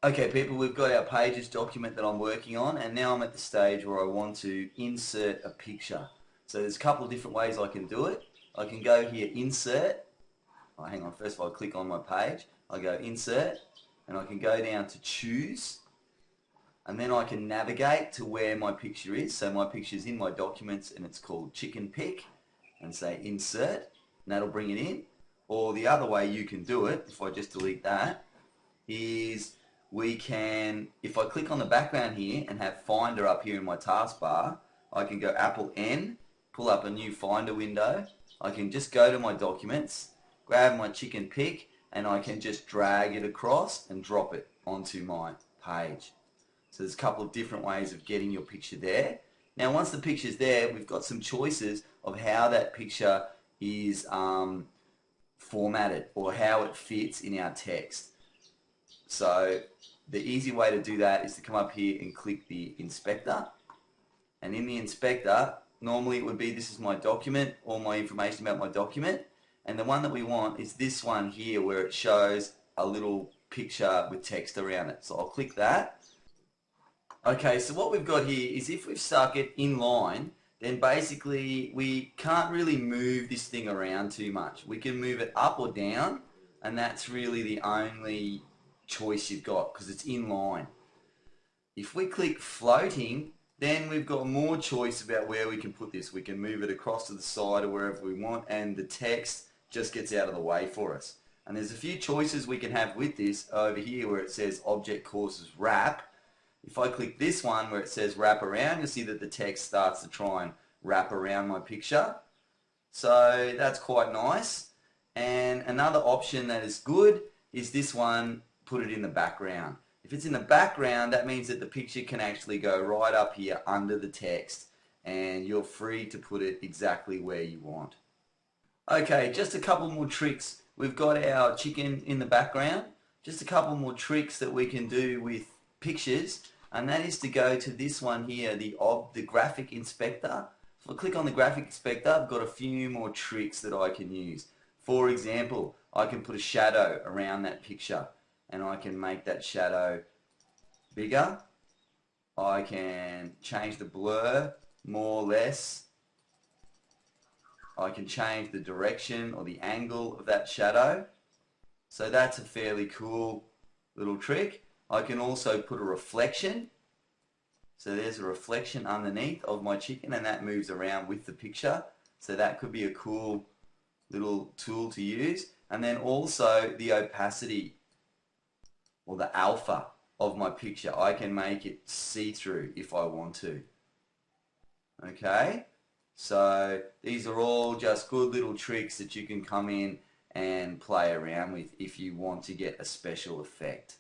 Okay, people, we've got our Pages document that I'm working on, and now I'm at the stage where I want to insert a picture. So there's a couple of different ways I can do it. I can go here, Insert. Oh, hang on, first of all, I click on my page. I go Insert, and I can go down to Choose, and then I can navigate to where my picture is. So my picture's in my documents, and it's called Chicken Pick, and say Insert, and that'll bring it in. Or the other way you can do it, if I just delete that, is we can, if I click on the background here and have Finder up here in my taskbar, I can go Apple N, pull up a new Finder window. I can just go to my documents, grab my chicken pick, and I can just drag it across and drop it onto my page. So there's a couple of different ways of getting your picture there. Now once the picture's there, we've got some choices of how that picture is formatted or how it fits in our text. So the easy way to do that is to come up here and click the inspector, and in the inspector normally it would be, this is my document, all my information about my document, and the one that we want is this one here where it shows a little picture with text around it. So I'll click that. Okay, so what we've got here is if we've stuck it in line, then basically we can't really move this thing around too much. We can move it up or down, and that's really the only choice you've got because it's in line. If we click floating, then we've got more choice about where we can put this. We can move it across to the side or wherever we want, and the text just gets out of the way for us. And there's a few choices we can have with this over here where it says Object Courses Wrap. If I click this one where it says Wrap Around, you'll see that the text starts to try and wrap around my picture. So that's quite nice. And another option that is good is this one, put it in the background. If it's in the background, that means that the picture can actually go right up here under the text, and you're free to put it exactly where you want. Okay, just a couple more tricks. We've got our chicken in the background. Just a couple more tricks that we can do with pictures, and that is to go to this one here, the graphic inspector. If I click on the graphic inspector, I've got a few more tricks that I can use. For example, I can put a shadow around that picture, and I can make that shadow bigger. I can change the blur more or less. I can change the direction or the angle of that shadow. So that's a fairly cool little trick. I can also put a reflection. So there's a reflection underneath of my chicken, and that moves around with the picture. So that could be a cool little tool to use. And then also the opacity or the alpha of my picture. I can make it see-through if I want to. Okay, so these are all just good little tricks that you can come in and play around with if you want to get a special effect.